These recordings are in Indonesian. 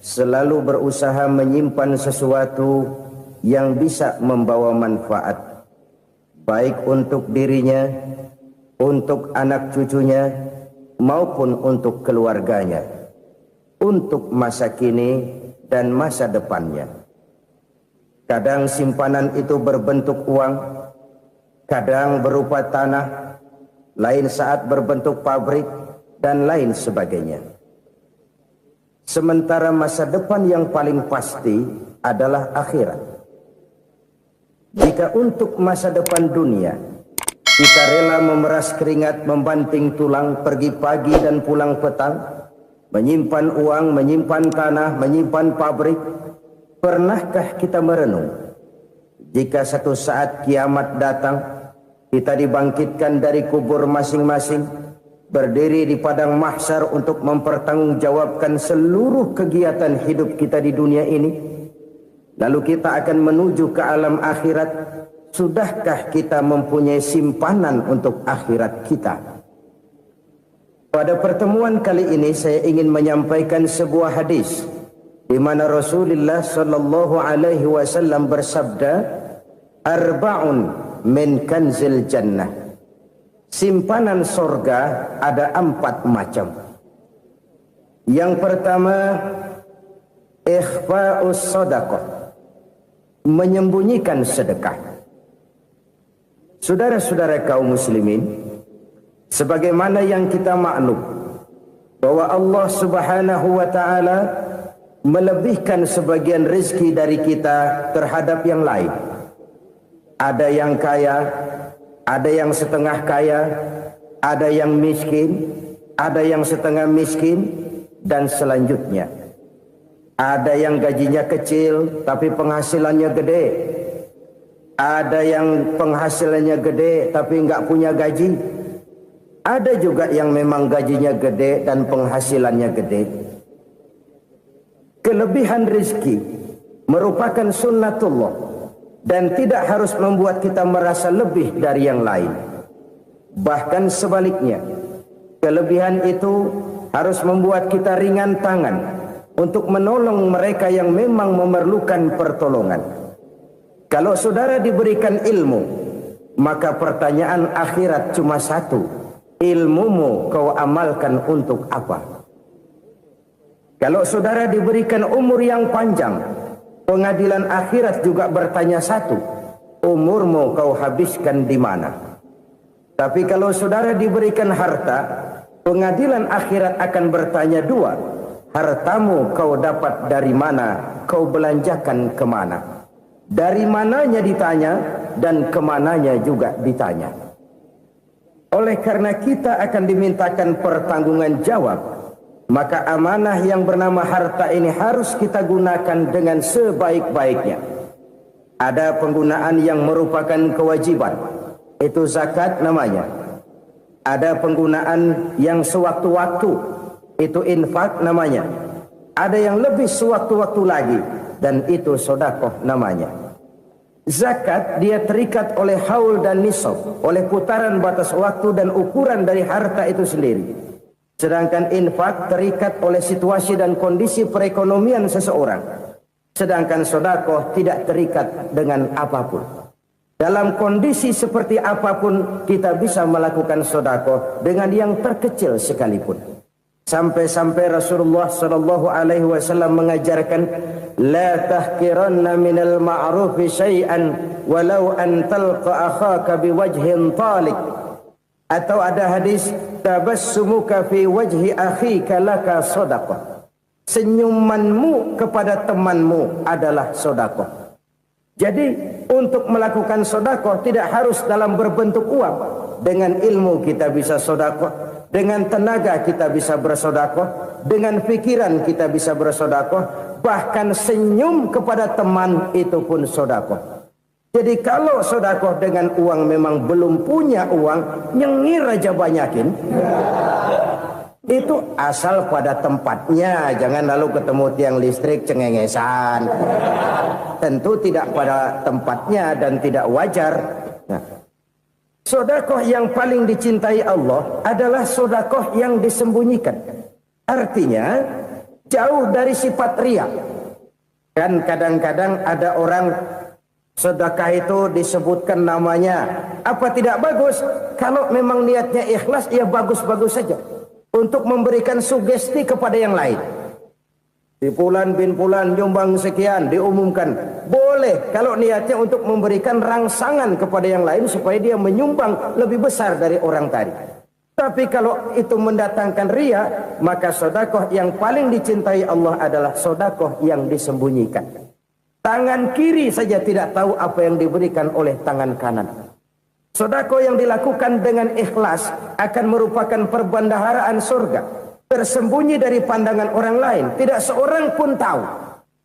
selalu berusaha menyimpan sesuatu yang bisa membawa manfaat, baik untuk dirinya, untuk anak cucunya, maupun untuk keluarganya, untuk masa kini dan masa depannya. Kadang simpanan itu berbentuk uang, kadang berupa tanah, lain saat berbentuk pabrik, dan lain sebagainya. Sementara masa depan yang paling pasti adalah akhirat. Jika untuk masa depan dunia kita rela memeras keringat, membanting tulang, pergi pagi dan pulang petang, menyimpan uang, menyimpan tanah, menyimpan pabrik, pernahkah kita merenung jika satu saat kiamat datang, kita dibangkitkan dari kubur masing-masing, berdiri di padang mahsyar untuk mempertanggungjawabkan seluruh kegiatan hidup kita di dunia ini, lalu kita akan menuju ke alam akhirat. Sudahkah kita mempunyai simpanan untuk akhirat kita? Pada pertemuan kali ini saya ingin menyampaikan sebuah hadis di mana Rasulullah sallallahu alaihi wasallam bersabda, "Arba'un min kanzil jannah." Simpanan sorga ada 4 macam. Yang pertama, ikhfa'us sadaqah, menyembunyikan sedekah. Saudara-saudara kaum muslimin, sebagaimana yang kita maklum bahwa Allah Subhanahu wa taala melebihkan sebagian rezeki dari kita terhadap yang lain. Ada yang kaya, ada yang setengah kaya, ada yang miskin, ada yang setengah miskin, dan selanjutnya. Ada yang gajinya kecil tapi penghasilannya gede. Ada yang penghasilannya gede tapi nggak punya gaji. Ada juga yang memang gajinya gede dan penghasilannya gede. Kelebihan rezeki merupakan sunnatullah dan tidak harus membuat kita merasa lebih dari yang lain. Bahkan sebaliknya, kelebihan itu harus membuat kita ringan tangan untuk menolong mereka yang memang memerlukan pertolongan. Kalau saudara diberikan ilmu, maka pertanyaan akhirat cuma satu: ilmumu kau amalkan untuk apa? Kalau saudara diberikan umur yang panjang, pengadilan akhirat juga bertanya satu: umurmu kau habiskan di mana? Tapi kalau saudara diberikan harta, pengadilan akhirat akan bertanya 2: hartamu kau dapat dari mana? Kau belanjakan kemana? Dari mananya ditanya dan kemananya juga ditanya. Oleh karena kita akan dimintakan pertanggungan jawab, maka amanah yang bernama harta ini harus kita gunakan dengan sebaik-baiknya. Ada penggunaan yang merupakan kewajiban, itu zakat namanya. Ada penggunaan yang sewaktu-waktu, itu infak namanya. Ada yang lebih sewaktu-waktu lagi, dan itu sedekah namanya. Zakat dia terikat oleh haul dan nisab, oleh putaran batas waktu dan ukuran dari harta itu sendiri. Sedangkan infak terikat oleh situasi dan kondisi perekonomian seseorang. Sedangkan sedekah tidak terikat dengan apapun. Dalam kondisi seperti apapun kita bisa melakukan sedekah dengan yang terkecil sekalipun. Sampai-sampai Rasulullah sallallahu alaihi wasallam mengajarkan, la tahqiranna minal ma'rufi syai'an walau an talqa akhaka biwajhin talik. Atau ada hadis, tabassumuka fi wajhi akhika laka shadaqah. Senyumanmu kepada temanmu adalah sedekah. Jadi untuk melakukan sedekah tidak harus dalam berbentuk uang. Dengan ilmu kita bisa sedekah. Dengan tenaga kita bisa bersedekah, dengan pikiran kita bisa bersedekah, bahkan senyum kepada teman itu pun sedekah. Jadi kalau sedekah dengan uang memang belum punya uang, nyengir aja banyakin. Itu asal pada tempatnya, jangan lalu ketemu tiang listrik cengengesan. Tentu tidak pada tempatnya dan tidak wajar. Nah, sedekah yang paling dicintai Allah adalah sedekah yang disembunyikan. Artinya, jauh dari sifat riya. Kan kadang-kadang ada orang sedekah itu disebutkan namanya, apa tidak bagus? Kalau memang niatnya ikhlas, ya bagus-bagus saja untuk memberikan sugesti kepada yang lain. Di Fulan bin Fulan nyumbang sekian, diumumkan. Boleh kalau niatnya untuk memberikan rangsangan kepada yang lain supaya dia menyumbang lebih besar dari orang tadi. Tapi kalau itu mendatangkan riya, maka sedekah yang paling dicintai Allah adalah sedekah yang disembunyikan. Tangan kiri saja tidak tahu apa yang diberikan oleh tangan kanan. Sedekah yang dilakukan dengan ikhlas akan merupakan perbendaharaan surga, tersembunyi dari pandangan orang lain, tidak seorang pun tahu.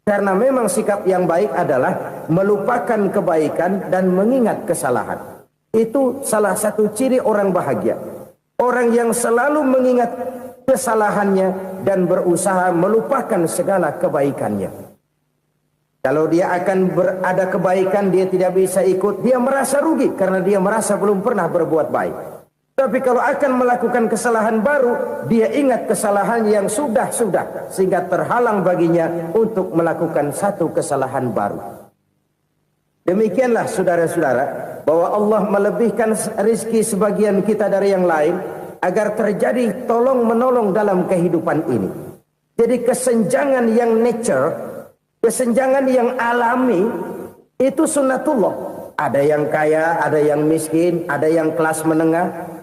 Karena memang sikap yang baik adalah melupakan kebaikan dan mengingat kesalahan. Itu salah satu ciri orang bahagia. Orang yang selalu mengingat kesalahannya dan berusaha melupakan segala kebaikannya. Kalau dia akan ada kebaikan, dia tidak bisa ikut, dia merasa rugi karena dia merasa belum pernah berbuat baik. Tapi kalau akan melakukan kesalahan baru, dia ingat kesalahan yang sudah-sudah, sehingga terhalang baginya untuk melakukan satu kesalahan baru. Demikianlah saudara-saudara, bahwa Allah melebihkan rizki sebagian kita dari yang lain, agar terjadi tolong-menolong dalam kehidupan ini. Jadi kesenjangan yang nature, kesenjangan yang alami, itu sunnatullah. Ada yang kaya, ada yang miskin, ada yang kelas menengah.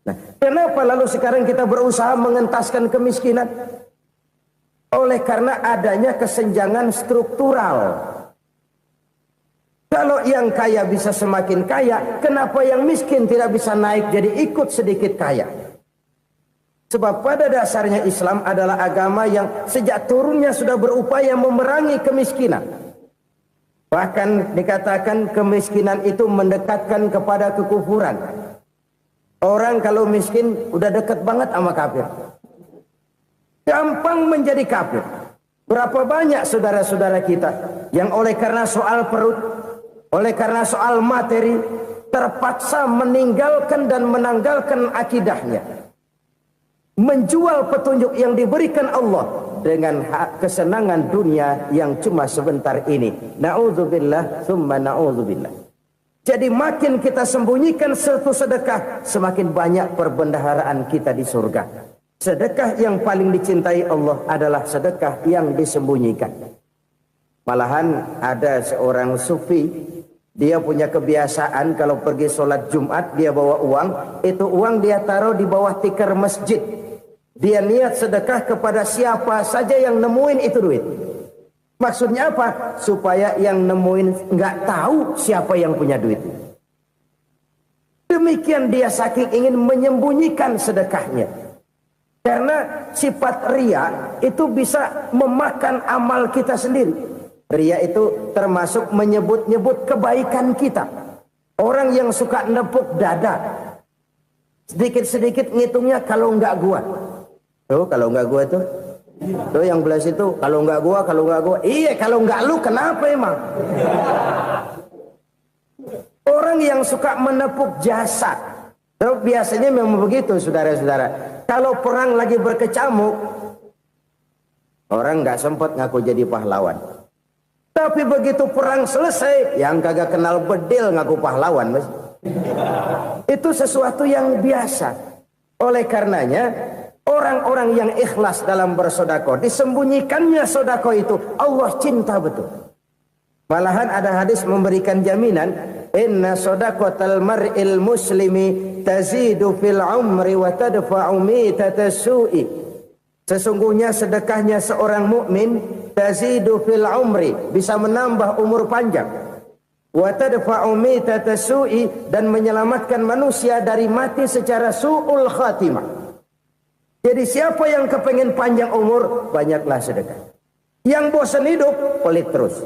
Nah, kenapa lalu sekarang kita berusaha mengentaskan kemiskinan? Oleh karena adanya kesenjangan struktural. Kalau yang kaya bisa semakin kaya, kenapa yang miskin tidak bisa naik jadi ikut sedikit kaya? Sebab pada dasarnya Islam adalah agama yang sejak turunnya sudah berupaya memerangi kemiskinan. Bahkan dikatakan kemiskinan itu mendekatkan kepada kekufuran. Orang kalau miskin udah dekat banget sama kafir. Gampang menjadi kafir. Berapa banyak saudara-saudara kita yang oleh karena soal perut, oleh karena soal materi, terpaksa meninggalkan dan menanggalkan akidahnya. Menjual petunjuk yang diberikan Allah dengan kesenangan dunia yang cuma sebentar ini. Na'udzubillah, thumma na'udzubillah. Jadi makin kita sembunyikan satu sedekah, semakin banyak perbendaharaan kita di surga. Sedekah yang paling dicintai Allah adalah sedekah yang disembunyikan. Malahan ada seorang sufi, dia punya kebiasaan kalau pergi sholat Jumat dia bawa uang, itu uang dia taruh di bawah tikar masjid. Dia niat sedekah kepada siapa saja yang nemuin itu duit. Maksudnya apa? Supaya yang nemuin nggak tahu siapa yang punya duit. Demikian dia saking ingin menyembunyikan sedekahnya. Karena sifat riya itu bisa memakan amal kita sendiri. Riya itu termasuk menyebut-nyebut kebaikan kita. Orang yang suka nepuk dada, sedikit-sedikit ngitungnya kalau nggak gua. Tuh kalau nggak gua tuh yang belah situ kalau nggak gua, kalau nggak gua. Iya kalau nggak lu kenapa emang? Orang yang suka menepuk jasad. Tuh biasanya memang begitu saudara-saudara. Kalau perang lagi berkecamuk, orang nggak sempat ngaku jadi pahlawan. Tapi begitu perang selesai, yang kagak kenal bedil ngaku pahlawan, mas. Itu sesuatu yang biasa. Oleh karenanya, orang-orang yang ikhlas dalam bersedekah, disembunyikannya sedekah itu, Allah cinta betul. Malahan ada hadis memberikan jaminan, inna sedaqatal mar'il muslimi tazidu fil umri wa tadfa'u mitatas su'i. Sesungguhnya sedekahnya seorang mukmin tazidu fil umri, bisa menambah umur panjang, wa tadfa'u mitatas su'i, dan menyelamatkan manusia dari mati secara su'ul khatimah. Jadi siapa yang kepengen panjang umur, banyaklah sedekah. Yang bosan hidup, pelit terus.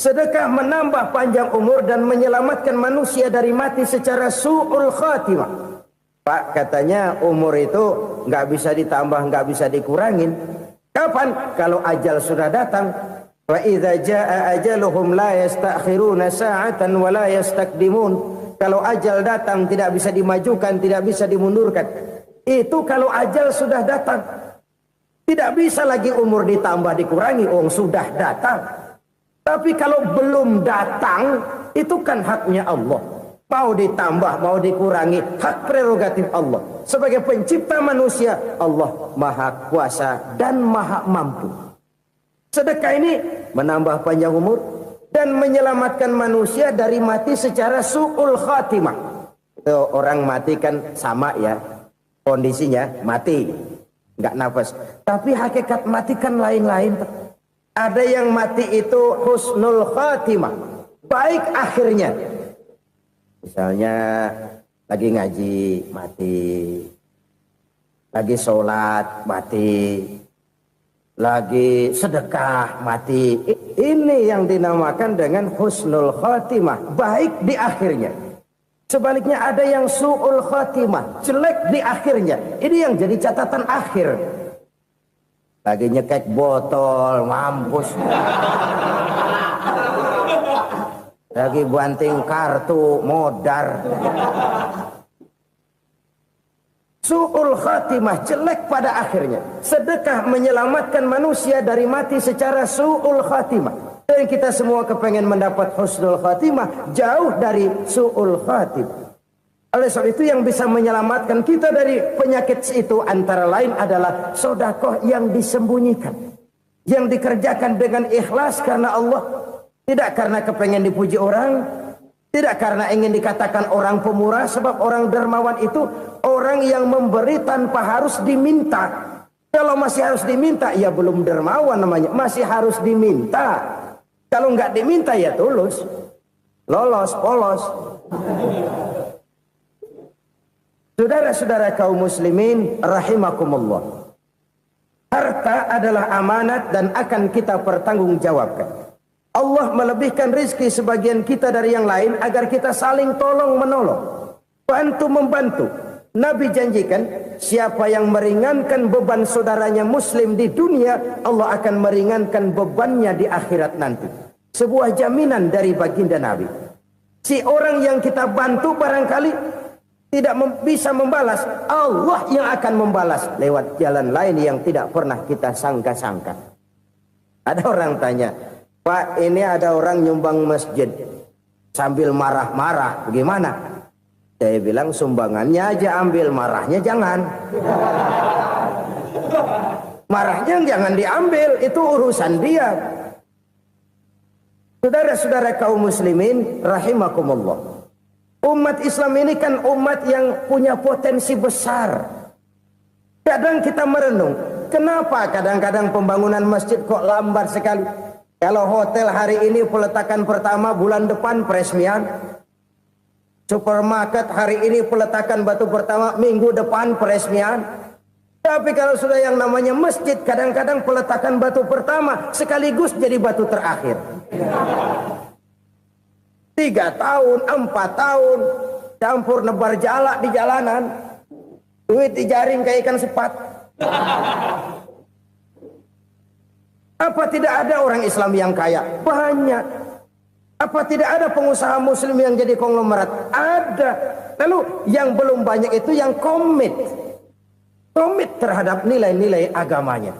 Sedekah menambah panjang umur dan menyelamatkan manusia dari mati secara su'ul khatimah. Pak, katanya umur itu nggak bisa ditambah, nggak bisa dikurangin. Kapan? Kalau ajal sudah datang. Wa idza jaa ajaluhum la yastakhiruna sa'atan wa la yastakdimun. Kalau ajal datang tidak bisa dimajukan, tidak bisa dimundurkan. Itu kalau ajal sudah datang. Tidak bisa lagi umur ditambah dikurangi, sudah datang. Tapi kalau belum datang, itu kan haknya Allah. Mau ditambah, mau dikurangi, hak prerogatif Allah. Sebagai pencipta manusia, Allah maha kuasa dan maha mampu. Sedekah ini menambah panjang umur dan menyelamatkan manusia dari mati secara su'ul khatimah. Itu orang mati kan sama ya, kondisinya mati, nggak nafas. Tapi hakikat mati kan lain-lain. Ada yang mati itu husnul khatimah, baik akhirnya. Misalnya lagi ngaji mati, lagi sholat mati, lagi sedekah mati. Ini yang dinamakan dengan husnul khatimah, baik di akhirnya. Sebaliknya ada yang su'ul khatimah, jelek di akhirnya. Ini yang jadi catatan akhir. Lagi nyekek botol, mampus. Lagi banting kartu, modar. Su'ul khatimah, jelek pada akhirnya. Sedekah menyelamatkan manusia dari mati secara su'ul khatimah. Dan kita semua kepengen mendapat husnul khatimah, jauh dari su'ul khatimah. Oleh sebab itu yang bisa menyelamatkan kita dari penyakit itu antara lain adalah sedekah yang disembunyikan. Yang dikerjakan dengan ikhlas karena Allah. Tidak karena kepengen dipuji orang, tidak karena ingin dikatakan orang pemurah, sebab orang dermawan itu orang yang memberi tanpa harus diminta. Kalau masih harus diminta, ya belum dermawan namanya, masih harus diminta. Kalau nggak diminta ya tulus, lolos, polos. Saudara-saudara kaum muslimin rahimakumullah. Harta adalah amanat dan akan kita pertanggungjawabkan. Allah melebihkan rizki sebagian kita dari yang lain agar kita saling tolong menolong, bantu membantu. Nabi janjikan siapa yang meringankan beban saudaranya muslim di dunia, Allah akan meringankan bebannya di akhirat nanti. Sebuah jaminan dari baginda Nabi. Si orang yang kita bantu barangkali tidak bisa membalas, Allah yang akan membalas lewat jalan lain yang tidak pernah kita sangka-sangka. Ada orang tanya, Pak, ini ada orang nyumbang masjid sambil marah-marah, bagaimana? Saya bilang sumbangannya aja ambil, marahnya jangan. Marahnya jangan diambil, itu urusan dia. Saudara-saudara kaum muslimin rahimakumullah. Umat Islam ini kan umat yang punya potensi besar. Kadang kita merenung, kenapa kadang-kadang pembangunan masjid kok lambat sekali? Kalau hotel hari ini peletakan pertama, bulan depan peresmian. Supermarket hari ini peletakan batu pertama, minggu depan peresmian. Tapi kalau sudah yang namanya masjid, kadang-kadang peletakan batu pertama sekaligus jadi batu terakhir. 3 tahun, 4 tahun, campur nebar jalak di jalanan, duit dijaring kayak ikan sepat. Apa tidak ada orang Islam yang kaya? Banyak. Apa tidak ada pengusaha muslim yang jadi konglomerat? Ada. Lalu yang belum banyak itu yang komit terhadap nilai-nilai agamanya.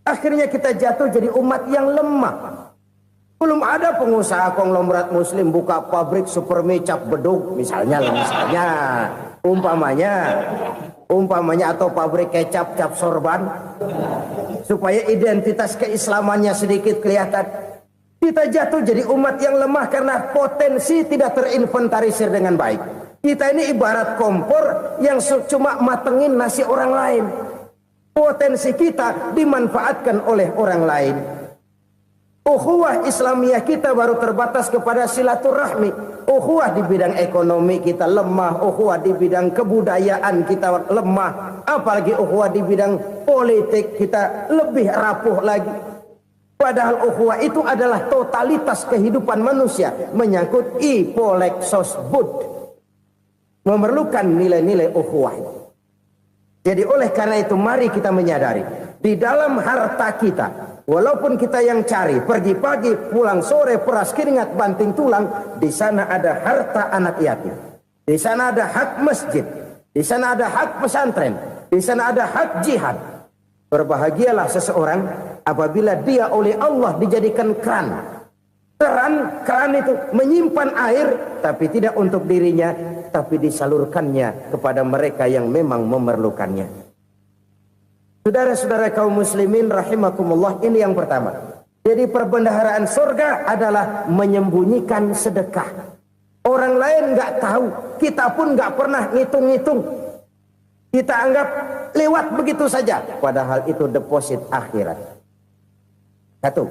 Akhirnya kita jatuh jadi umat yang lemah. Belum ada pengusaha konglomerat muslim buka pabrik supermi cap beduk misalnya umpamanya atau pabrik kecap cap sorban supaya identitas keislamannya sedikit kelihatan. Kita jatuh jadi umat yang lemah karena potensi tidak terinventarisir dengan baik. Kita ini ibarat kompor yang cuma matengin nasi orang lain. Potensi kita dimanfaatkan oleh orang lain. Ukhuwah Islamiyah kita baru terbatas kepada silaturahmi. Ukhuwah di bidang ekonomi kita lemah, ukhuwah di bidang kebudayaan kita lemah, apalagi ukhuwah di bidang politik kita lebih rapuh lagi. Padahal ukhuwah itu adalah totalitas kehidupan manusia, menyangkut ipolek sosbud, memerlukan nilai-nilai ukhuwah. Jadi oleh karena itu mari kita menyadari di dalam harta kita, walaupun kita yang cari, pergi pagi, pulang sore, peras keringat, banting tulang, di sana ada harta anak yatim. Di sana ada hak masjid. Di sana ada hak pesantren, di sana ada hak jihad. Berbahagialah seseorang apabila dia oleh Allah dijadikan keran. Keran itu menyimpan air, tapi tidak untuk dirinya, tapi disalurkannya kepada mereka yang memang memerlukannya. Saudara-saudara kaum muslimin rahimakumullah, ini yang pertama. Jadi perbendaharaan surga adalah menyembunyikan sedekah. Orang lain nggak tahu, kita pun nggak pernah ngitung-ngitung. Kita anggap lewat begitu saja, padahal itu deposit akhirat. Satu.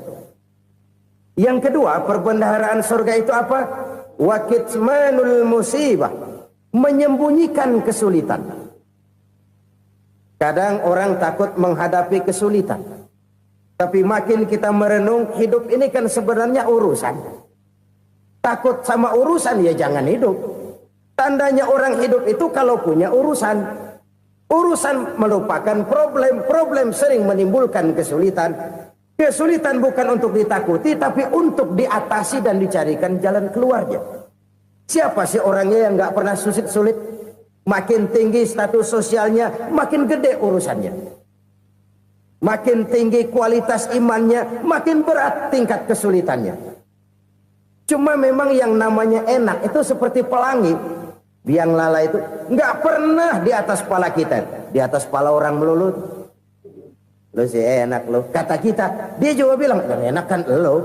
Yang kedua, perbendaharaan surga itu apa? Wa kitmanul musibah, menyembunyikan kesulitan. Kadang orang takut menghadapi kesulitan, tapi makin kita merenung, hidup ini kan sebenarnya urusan. Takut sama urusan, ya jangan hidup. Tandanya orang hidup itu kalau punya urusan. Urusan melupakan problem. Problem sering menimbulkan kesulitan. Kesulitan bukan untuk ditakuti, tapi untuk diatasi dan dicarikan jalan keluarnya. Siapa sih orangnya yang nggak pernah sulit-sulit? Makin tinggi status sosialnya, makin gede urusannya. Makin tinggi kualitas imannya, makin berat tingkat kesulitannya. Cuma memang yang namanya enak itu seperti pelangi. Biang lala itu nggak pernah di atas kepala kita, di atas kepala orang melulu. Lo sih enak lo, kata kita. Dia juga bilang, yang enak kan lo.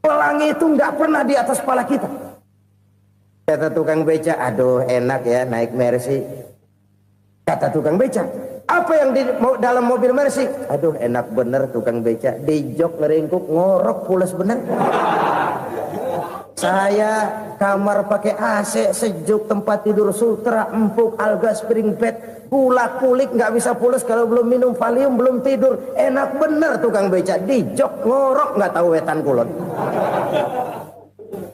Pelangi itu nggak pernah di atas kepala kita. Kata tukang beca, aduh enak ya naik Mercy. Kata tukang beca, apa yang di dalam mobil Mercy? Aduh enak bener tukang beca, di jok ngeringkuk ngorok pulas bener. Saya kamar pakai AC, sejuk, tempat tidur sutra, empuk, alga, spring bed, kulak kulik nggak bisa pulas kalau belum minum Valium, belum tidur. Enak bener tukang beca, di jok ngorok nggak tahu wetan kulon.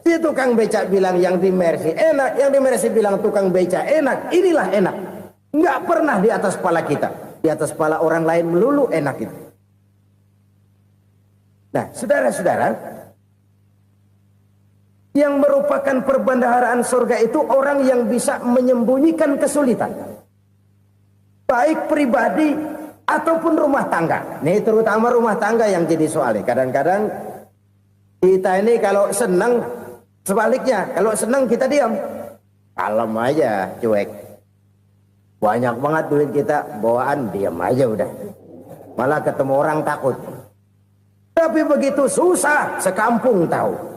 Si tukang beca bilang yang di Mercy enak, yang di Mercy bilang tukang beca enak. Inilah enak, nggak pernah di atas kepala kita, di atas kepala orang lain melulu enak itu. Nah, saudara-saudara, yang merupakan perbendaharaan surga itu orang yang bisa menyembunyikan kesulitan, baik pribadi ataupun rumah tangga. Nih terutama rumah tangga yang jadi soalnya. Kadang-kadang kita ini kalau senang, sebaliknya kalau senang kita diam, kalem aja, cuek. Banyak banget duit kita bawaan, diam aja udah. Malah ketemu orang takut. Tapi begitu susah, sekampung tahu.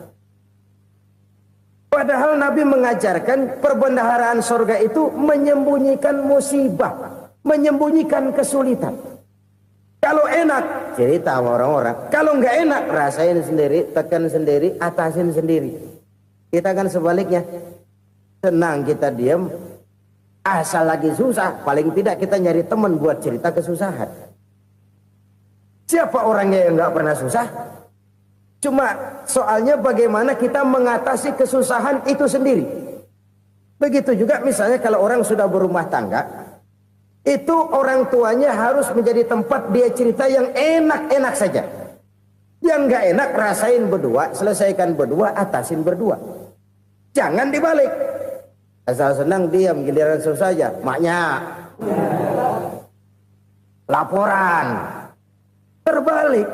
Padahal Nabi mengajarkan perbendaharaan surga itu menyembunyikan musibah, menyembunyikan kesulitan. Kalau enak, cerita sama orang-orang. Kalau nggak enak, rasain sendiri, tekan sendiri, atasin sendiri. Kita kan sebaliknya. Senang kita diam, asal lagi susah, paling tidak kita nyari teman buat cerita kesusahan. Siapa orangnya yang nggak pernah susah? Cuma soalnya bagaimana kita mengatasi kesusahan itu sendiri. Begitu juga misalnya kalau orang sudah berumah tangga, itu orang tuanya harus menjadi tempat dia cerita yang enak-enak saja. Yang nggak enak rasain berdua, selesaikan berdua, atasin berdua. Jangan dibalik. Asal senang diam, giliran susah saja. Maknya laporan. Terbalik.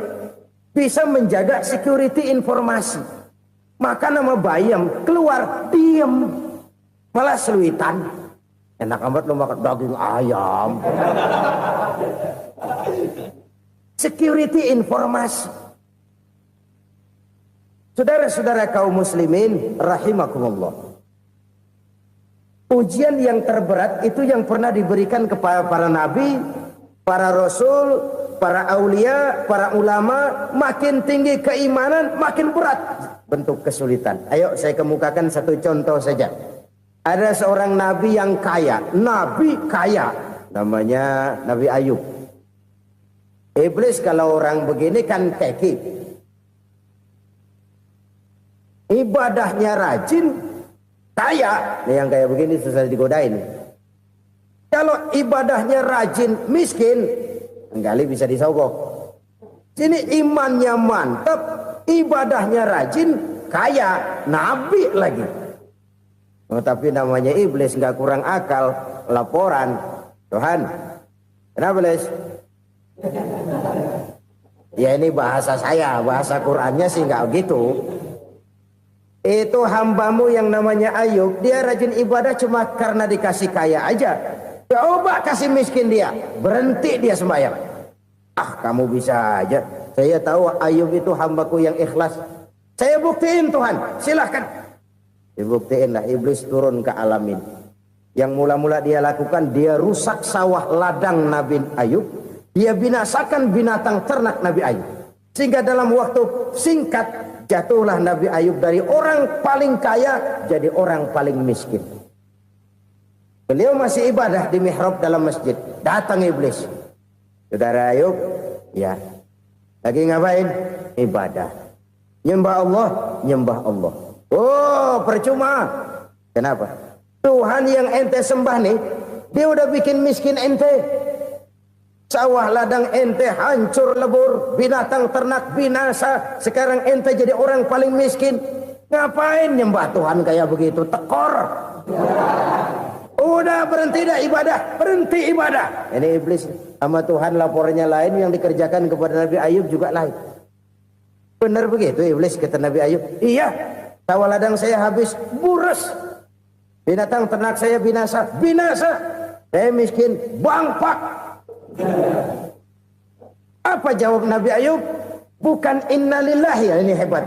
Bisa menjaga security informasi. Maka nama bayam keluar diam, malah seluitan. Enak amat lo makan daging ayam. Security informasi. Saudara-saudara kaum muslimin rahimakumullah. Ujian yang terberat itu yang pernah diberikan kepada para nabi, para rasul, para aulia, para ulama. Makin tinggi keimanan, makin berat bentuk kesulitan. Ayo saya kemukakan satu contoh saja. Ada seorang nabi yang kaya, nabi kaya, namanya Nabi Ayub. Iblis kalau orang begini kan keki, ibadahnya rajin, kaya. Nih yang kayak begini susah digodain. Kalau ibadahnya rajin, miskin, kali bisa disogok. Sini imannya mantap, ibadahnya rajin, kaya, nabi lagi. Tapi namanya iblis, nggak kurang akal. Laporan, Tuhan, kenapa Les? Ya ini bahasa saya, bahasa Qur'annya sih nggak gitu. Itu hambamu yang namanya Ayub, dia rajin ibadah cuma karena dikasih kaya aja. Coba kasih miskin dia, berhenti dia sembahyang. Ah, kamu bisa aja. Saya tahu Ayub itu hambaku yang ikhlas. Saya buktiin Tuhan, silahkan. Dibuktiin lah, iblis turun ke alam ini. Yang mula-mula dia lakukan, dia rusak sawah ladang Nabi Ayub. Dia binasakan binatang ternak Nabi Ayub. Sehingga dalam waktu singkat, jatuhlah Nabi Ayub dari orang paling kaya jadi orang paling miskin. Beliau masih ibadah di mihrab dalam masjid. Datang iblis. Saudara Ayub, ya, lagi ngapain? Ibadah. Nyembah Allah, nyembah Allah. Oh, percuma. Kenapa? Tuhan yang ente sembah nih, dia udah bikin miskin ente. Sawah ladang ente hancur lebur, binatang ternak binasa. Sekarang ente jadi orang paling miskin. Ngapain nyembah Tuhan kayak begitu? Tekor. Udah berhenti dah ibadah, berhenti ibadah. Ini iblis sama Tuhan laporannya lain, yang dikerjakan kepada Nabi Ayub juga lain. Benar begitu iblis, kata Nabi Ayub. Iya, sawah ladang saya habis, buras. Binatang ternak saya binasa, binasa. Saya miskin, bangpak. Apa jawab Nabi Ayub? Bukan innalillahi, ya ini hebat.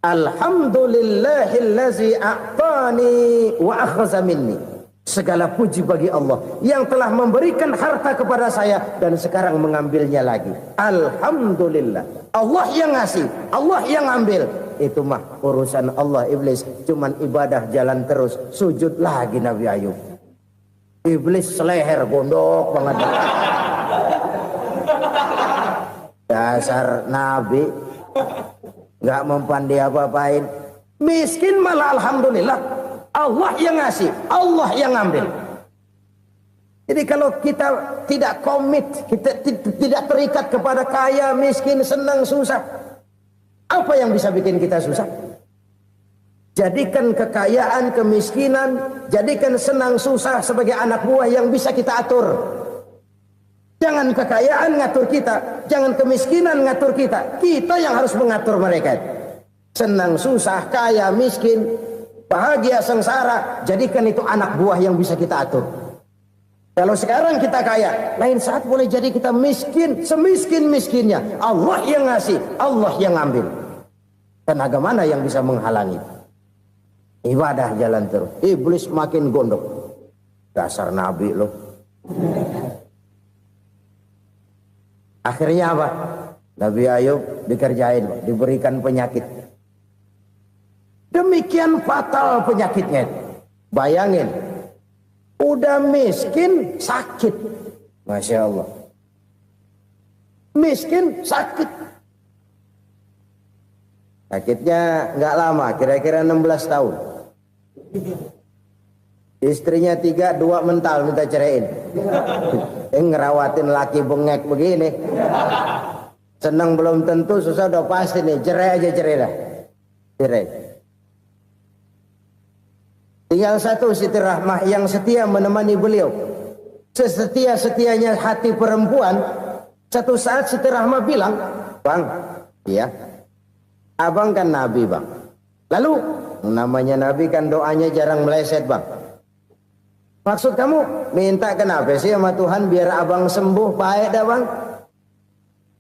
Alhamdulillahillazi a'tani wa akhza minni. Segala puji bagi Allah yang telah memberikan harta kepada saya dan sekarang mengambilnya lagi. Alhamdulillah. Allah yang ngasih, Allah yang ambil. Itu mah urusan Allah. Iblis cuman ibadah jalan terus, sujud lagi Nabi Ayub. Iblis seleher gondok banget. Dasar Nabi nggak mempan dia apa-apain. Miskin malah alhamdulillah. Allah yang ngasih, Allah yang ambil. Jadi kalau kita tidak komit, kita tidak terikat kepada kaya, miskin, senang, susah, apa yang bisa bikin kita susah? Jadikan kekayaan, kemiskinan, jadikan senang, susah sebagai anak buah yang bisa kita atur. Jangan kekayaan ngatur kita, jangan kemiskinan ngatur kita. Kita yang harus mengatur mereka. Senang, susah, kaya, miskin, bahagia, sengsara, jadikan itu anak buah yang bisa kita atur. Kalau sekarang kita kaya, lain saat boleh jadi kita miskin, semiskin-miskinnya. Allah yang ngasih, Allah yang ambil. Tenaga mana yang bisa menghalangi? Ibadah jalan terus. Iblis makin gondok. Dasar Nabi loh. Akhirnya apa? Nabi Ayub dikerjain, diberikan penyakit. Demikian fatal penyakitnya. Bayangin, udah miskin sakit. Masya Allah. Miskin sakit. Sakitnya nggak lama, kira-kira 16 tahun. Istrinya 3, 2 mental minta ceraiin. Ngerawatin laki bengek begini. Senang belum tentu, susah udah pasti nih. Cerai aja, cerai dah. Cerai. Tinggal satu Siti Rahmah yang setia menemani beliau. Sesetia-setianya hati perempuan. Satu saat Siti Rahmah bilang, "Bang, iya, abang kan Nabi, Bang. Lalu, namanya Nabi kan doanya jarang meleset, Bang. Maksud kamu minta kenapa sih sama Tuhan biar abang sembuh, baik dah, Bang?"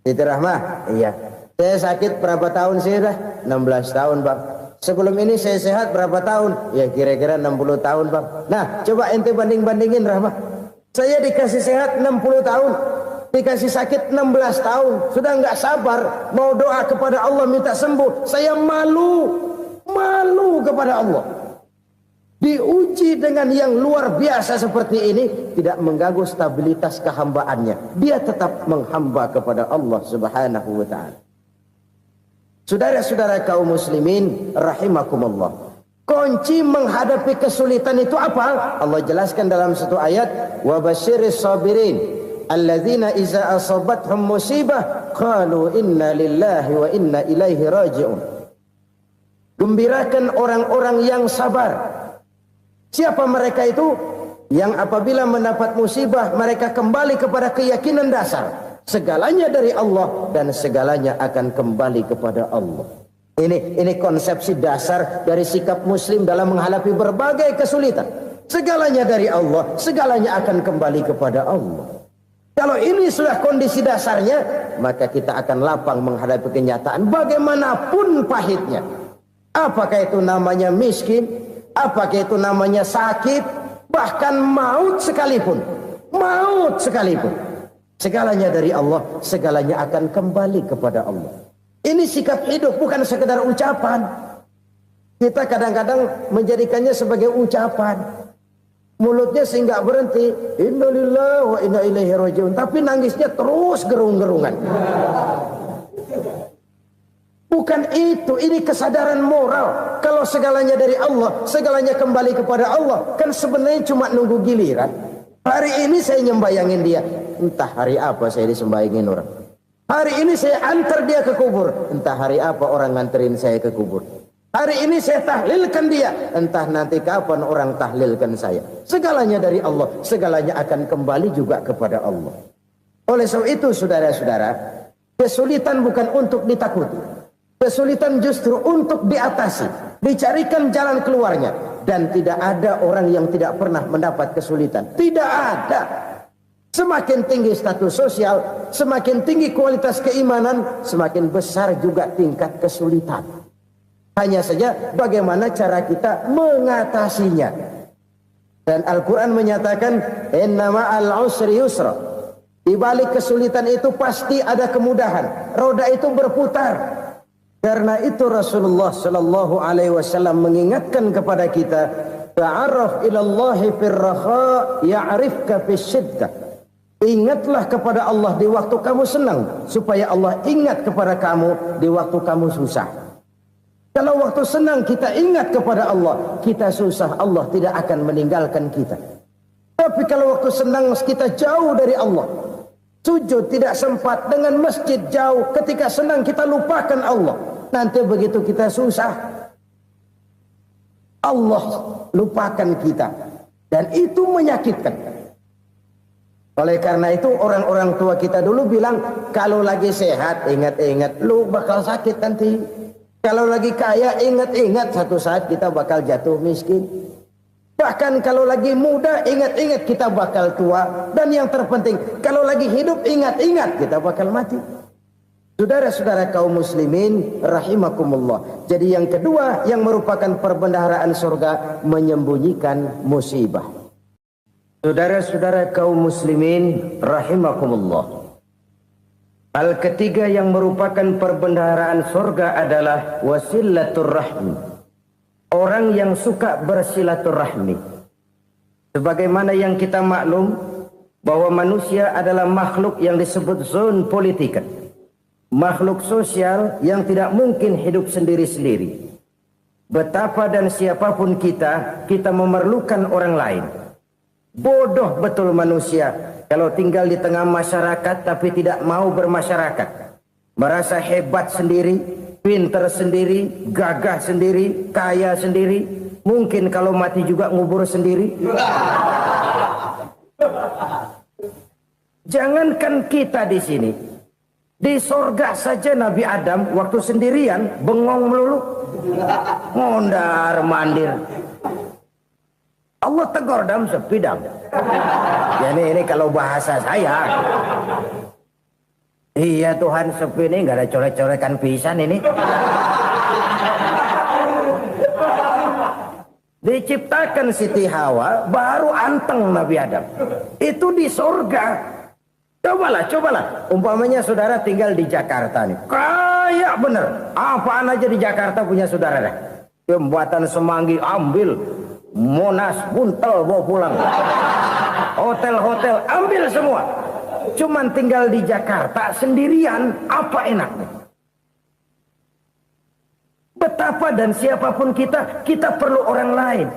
Siti Rahmah, iya. Saya sakit berapa tahun sih dah? 16 tahun, Bang. Sebelum ini saya sehat berapa tahun? Ya kira-kira 60 tahun, Bang. Nah, coba ente banding-bandingin, Rahmah. Saya dikasih sehat 60 tahun. Dikasih sakit 16 tahun. Sudah nggak sabar. Mau doa kepada Allah minta sembuh. Saya malu. Malu kepada Allah. Diuji dengan yang luar biasa seperti ini. Tidak mengganggu stabilitas kehambaannya. Dia tetap menghamba kepada Allah subhanahu wa ta'ala. Saudara-saudara kaum muslimin rahimakumullah. Kunci menghadapi kesulitan itu apa? Allah jelaskan dalam satu ayat, wa basyiris sabirin alladzina iza asabathum musibah qalu inna lillahi wa inna ilaihi raji'un. Gembirakan orang-orang yang sabar Siapa mereka itu? Yang apabila mendapat musibah mereka kembali kepada keyakinan dasar, segalanya dari Allah dan segalanya akan kembali kepada Allah. Ini konsepsi dasar dari sikap muslim dalam menghadapi berbagai kesulitan. Segalanya dari Allah, segalanya akan kembali kepada Allah. Kalau ini sudah kondisi dasarnya, maka kita akan lapang menghadapi kenyataan bagaimanapun pahitnya. Apakah itu namanya miskin, apakah itu namanya sakit, bahkan maut sekalipun. Maut sekalipun. Segalanya dari Allah, segalanya akan kembali kepada Allah. Ini sikap hidup, bukan sekedar ucapan. Kita kadang-kadang menjadikannya sebagai ucapan. Mulutnya sehingga berhenti, innalillahi wa inna ilaihi rajiun, tapi nangisnya terus gerung-gerungan. Bukan itu, ini kesadaran moral. Kalau segalanya dari Allah, segalanya kembali kepada Allah, kan sebenarnya cuma nunggu giliran. Hari ini saya nyembayangin dia, entah hari apa saya disembayangin orang. Hari ini saya antar dia ke kubur, entah hari apa orang nganterin saya ke kubur. Hari ini saya tahlilkan dia, entah nanti kapan orang tahlilkan saya. Segalanya dari Allah, segalanya akan kembali juga kepada Allah. Oleh sebab itu saudara-saudara, kesulitan bukan untuk ditakuti. Kesulitan justru untuk diatasi, dicarikan jalan keluarnya. Dan tidak ada orang yang tidak pernah mendapat kesulitan. Tidak ada. Semakin tinggi status sosial, semakin tinggi kualitas keimanan, semakin besar juga tingkat kesulitan. Hanya saja bagaimana cara kita mengatasinya. Dan Al-Quran menyatakan, inna ma'al usri yusra. Di balik kesulitan itu pasti ada kemudahan. Roda itu berputar. Karena itu Rasulullah sallallahu alaihi wasallam mengingatkan kepada kita, ta'arraf ilallahi fir raha ya'rifka fis syiddah. Ingatlah kepada Allah di waktu kamu senang, supaya Allah ingat kepada kamu di waktu kamu susah. Kalau waktu senang kita ingat kepada Allah, kita susah, Allah tidak akan meninggalkan kita. Tapi kalau waktu senang kita jauh dari Allah, sujud tidak sempat, dengan masjid jauh, ketika senang kita lupakan Allah. Nanti begitu kita susah, Allah lupakan kita. Dan itu menyakitkan. Oleh karena itu orang-orang tua kita dulu bilang, kalau lagi sehat ingat-ingat lu bakal sakit nanti. Kalau lagi kaya ingat-ingat satu saat kita bakal jatuh miskin. Bahkan kalau lagi muda ingat-ingat kita bakal tua. Dan yang terpenting kalau lagi hidup ingat-ingat kita bakal mati. Saudara-saudara kaum muslimin rahimakumullah. Jadi yang kedua yang merupakan perbendaharaan surga, menyembunyikan musibah. Saudara-saudara kaum muslimin rahimakumullah. Hal ketiga yang merupakan perbendaharaan surga adalah wasilatur rahmi. Orang yang suka bersilaturahmi. Sebagaimana yang kita maklum bahwa manusia adalah makhluk yang disebut zon politika. Makhluk sosial yang tidak mungkin hidup sendiri-sendiri. Betapa dan siapapun kita memerlukan orang lain. Bodoh betul manusia kalau tinggal di tengah masyarakat tapi tidak mau bermasyarakat. Merasa hebat sendiri, pintar sendiri, gagah sendiri, kaya sendiri. Mungkin kalau mati juga ngubur sendiri. Jangankan kita di sini, di sorga saja Nabi Adam waktu sendirian bengong melulu, ngondar mandir. Allah tegur dalam sepidang. Ya ini kalau bahasa saya. Iya Tuhan, sepi ini nggak ada coret-coretan pisan ini. Diciptakan Siti Hawa baru anteng Nabi Adam. Itu di sorga. Cobalah. Umpamanya saudara tinggal di Jakarta nih. Kayak bener. Apaan aja di Jakarta punya saudara dah. Jembatan Semanggi ambil. Monas buntel bawa pulang. Hotel-hotel ambil semua. Cuman tinggal di Jakarta sendirian, apa enaknya? Betapa dan siapapun kita perlu orang lain.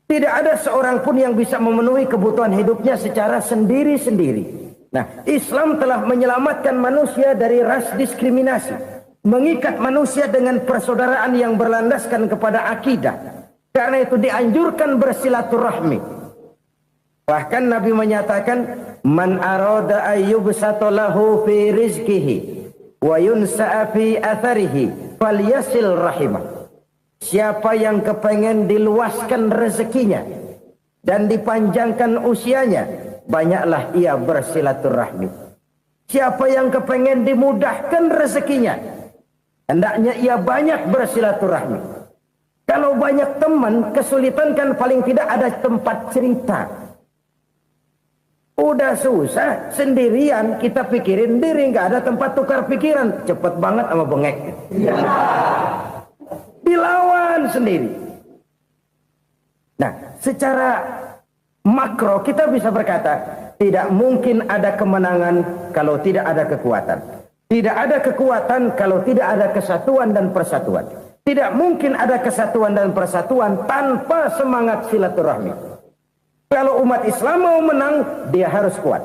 Tidak ada seorang pun yang bisa memenuhi kebutuhan hidupnya secara sendiri-sendiri. Nah, Islam telah menyelamatkan manusia dari ras diskriminasi. Mengikat manusia dengan persaudaraan yang berlandaskan kepada akidah. Karena itu dianjurkan bersilaturahmi. Bahkan Nabi menyatakan, man arada ayyubsata lahu fi rizqihi wa yunsa'a fi atharihi falyasil rahimah. Siapa yang kepengen diluaskan rezekinya dan dipanjangkan usianya, banyaklah ia bersilaturahmi. Siapa yang kepengen dimudahkan rezekinya, hendaknya ia banyak bersilaturahmi. Kalau banyak teman, kesulitan kan paling tidak ada tempat cerita. Udah susah, sendirian kita pikirin diri, nggak ada tempat tukar pikiran. Cepet banget sama bengek. Dilawan sendiri. Nah, secara makro kita bisa berkata, tidak mungkin ada kemenangan kalau tidak ada kekuatan. Tidak ada kekuatan kalau tidak ada kesatuan dan persatuan. Tidak mungkin ada kesatuan dan persatuan tanpa semangat silaturahmi. Kalau umat Islam mau menang, dia harus kuat.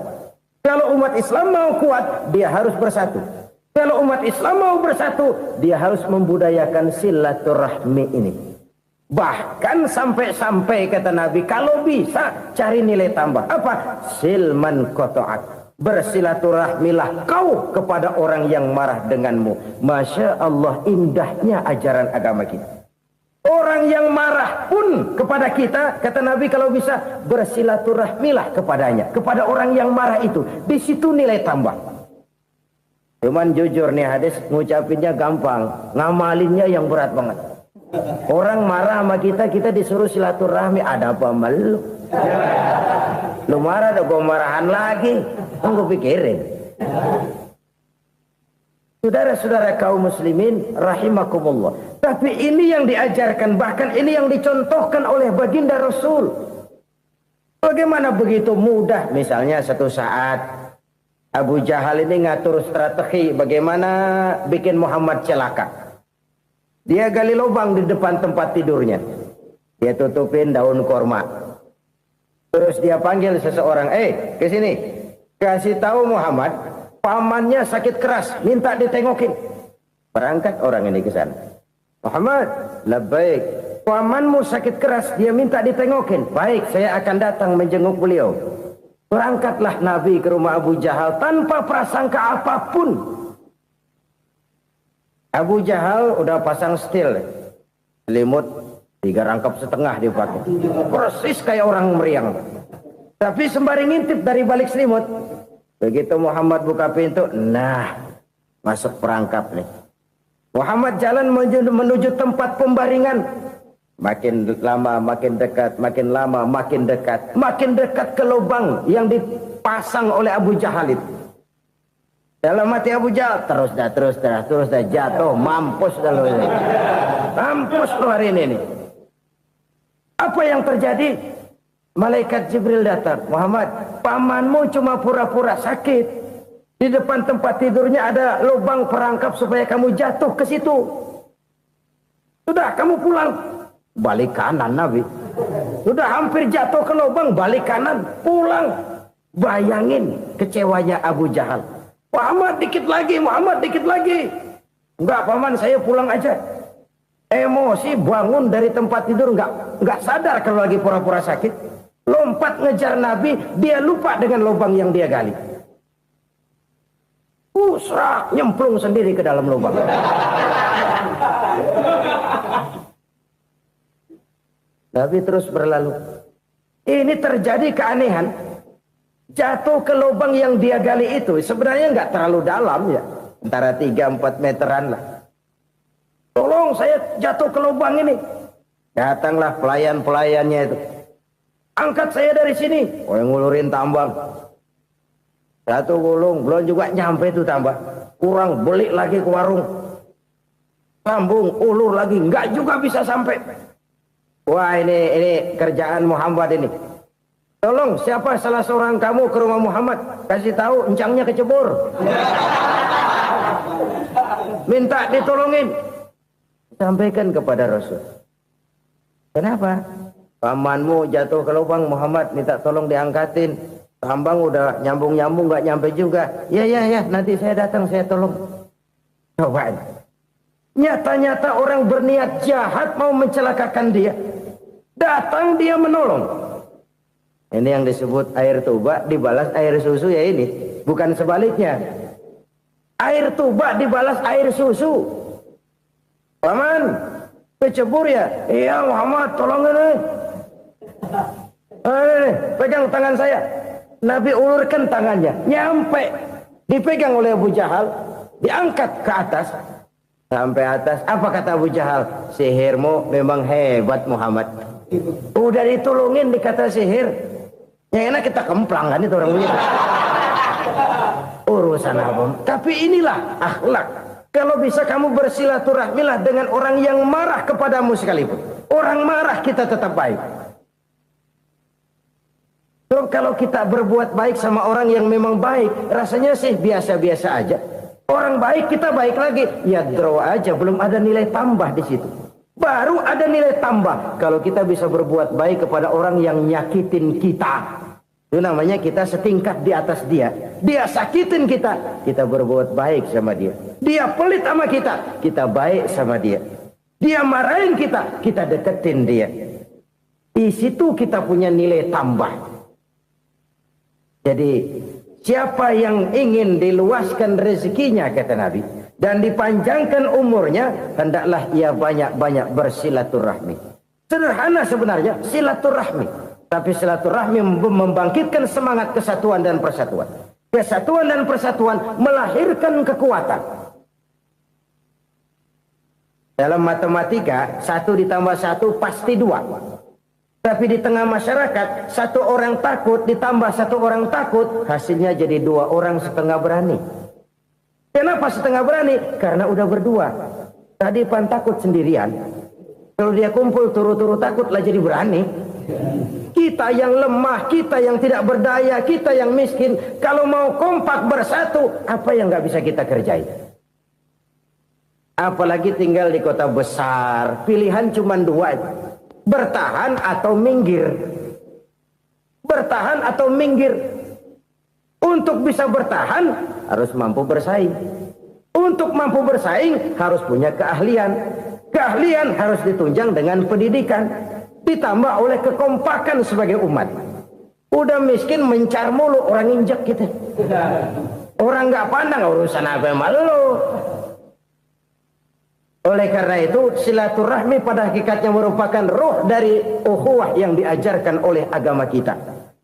Kalau umat Islam mau kuat, dia harus bersatu. Kalau umat Islam mau bersatu, dia harus membudayakan silaturahmi ini. Bahkan sampai-sampai kata Nabi, kalau bisa cari nilai tambah. Apa? Silman qata'ak. Bersilaturahmilah kau kepada orang yang marah denganmu. Masya Allah, indahnya ajaran agama kita. Orang yang marah pun kepada kita, kata Nabi, kalau bisa bersilaturahmilah kepadanya. Kepada orang yang marah itu. Di situ nilai tambah. Cuman jujur nih hadis, ngucapinnya gampang, ngamalinnya yang berat banget. Orang marah sama kita, kita disuruh silaturahmi. Ada apa sama lu? Lu marah, ada gue marahan lagi. Tunggu pikirin. Saudara-saudara kaum muslimin rahimakumullah. Tapi ini yang diajarkan, bahkan ini yang dicontohkan oleh baginda Rasul. Bagaimana begitu mudah, misalnya satu saat Abu Jahal ini ngatur strategi bagaimana bikin Muhammad celaka. Dia gali lubang di depan tempat tidurnya. Dia tutupin daun korma. Terus dia panggil seseorang, ke sini. Kasih tahu Muhammad, pamannya sakit keras, minta ditengokin. Berangkat orang ini ke sana. Muhammad, labbaik. Pamanmu sakit keras, dia minta ditengokin. Baik, saya akan datang menjenguk beliau. Berangkatlah Nabi ke rumah Abu Jahal tanpa prasangka apapun. Abu Jahal udah pasang stil, selimut 3 rangkap setengah dipakai, persis kayak orang meriang. Tapi sembari ngintip dari balik selimut. Begitu Muhammad buka pintu, nah masuk perangkap nih. Muhammad jalan menuju tempat pembaringan. Makin lama makin dekat, makin lama makin dekat, makin dekat ke lubang yang dipasang oleh Abu Jahal itu. Dalam hati Abu Jahal, terus dah jatuh, mampus dah lo ini. Mampus lo hari ini nih. Apa yang terjadi? Malaikat Jibril datang. Muhammad, pamanmu cuma pura-pura sakit. Di depan tempat tidurnya ada lubang perangkap supaya kamu jatuh ke situ. Sudah, kamu pulang. Balik kanan Nabi. Sudah hampir jatuh ke lubang, balik kanan, pulang. Bayangin kecewanya Abu Jahal. Muhammad dikit lagi, Muhammad dikit lagi. Enggak paman, saya pulang aja. Emosi bangun dari tempat tidur, enggak sadar kalau lagi pura-pura sakit. Lompat ngejar Nabi, dia lupa dengan lubang yang dia gali. Serak, nyemplung sendiri ke dalam lubang. Nabi terus berlalu. Ini terjadi keanehan. Jatuh ke lubang yang dia gali itu sebenarnya nggak terlalu dalam ya, antara 3-4 meteran lah. Tolong saya jatuh ke lubang ini. Datanglah pelayan-pelayannya itu. Angkat saya dari sini. Oh, yang ngulurin tambang. Satu gulung, belum juga nyampe itu tambah. Kurang, beli lagi ke warung. Sambung, ulur lagi, nggak juga bisa sampai. Wah, ini kerjaan Muhammad ini. Tolong, siapa salah seorang kamu ke rumah Muhammad, kasih tahu encangnya kecebur. Minta ditolongin. Sampaikan kepada Rasul. Kenapa? Pamanmu jatuh ke lubang, Muhammad minta tolong diangkatin. Tambang udah nyambung-nyambung nggak nyampe juga. Ya, nanti saya datang, saya tolong. Coba. Nyata-nyata orang berniat jahat mau mencelakakan dia. Datang dia menolong. Ini yang disebut air tuba dibalas air susu ya ini. Bukan sebaliknya. Air tuba dibalas air susu. Paman, kecebur ya? Iya Muhammad, tolong ini. Pegang tangan saya. Nabi ulurkan tangannya. Nyampe. Dipegang oleh Abu Jahal. Diangkat ke atas. Sampai atas. Apa kata Abu Jahal? Sihirmu memang hebat Muhammad. Udah ditolongin dikata sihir. Yang enak kita kemplang kan itu orang begitu. Urusan apa? Tapi inilah akhlak. Kalau bisa kamu bersilaturahmilah dengan orang yang marah kepadamu sekalipun. Orang marah kita tetap baik. So, kalau kita berbuat baik sama orang yang memang baik, rasanya sih biasa-biasa aja. Orang baik kita baik lagi, ya draw aja, belum ada nilai tambah di situ. Baru ada nilai tambah kalau kita bisa berbuat baik kepada orang yang nyakitin kita. Itu namanya kita setingkat di atas dia. Dia sakitin kita, kita berbuat baik sama dia. Dia pelit sama kita, kita baik sama dia. Dia marahin kita, kita deketin dia. Di situ kita punya nilai tambah. Jadi siapa yang ingin diluaskan rezekinya kata Nabi dan dipanjangkan umurnya, hendaklah ia banyak-banyak bersilaturahmi. Sederhana sebenarnya silaturahmi, tapi silaturahmi membangkitkan semangat kesatuan dan persatuan. Kesatuan dan persatuan melahirkan kekuatan. Dalam matematika 1 ditambah 1 pasti 2. Tapi di tengah masyarakat, 1 orang takut ditambah 1 orang takut, hasilnya jadi 2 orang setengah berani. Kenapa setengah berani? Karena udah berdua. Tadi pan takut sendirian. Kalau dia kumpul turu-turu takutlah jadi berani. Kita yang lemah, kita yang tidak berdaya, kita yang miskin, kalau mau kompak bersatu, apa yang nggak bisa kita kerjain? Apalagi tinggal di kota besar, pilihan cuma 2. Bertahan atau minggir. Bertahan atau minggir. Untuk bisa bertahan harus mampu bersaing. Untuk mampu bersaing harus punya keahlian. Keahlian harus ditunjang dengan pendidikan. Ditambah oleh kekompakan sebagai umat. Udah miskin mencar mulu orang injek kita. Orang nggak pandang urusan apa yang malu. Oleh karena itu silaturahmi pada hakikatnya merupakan roh dari ukhuwah yang diajarkan oleh agama kita.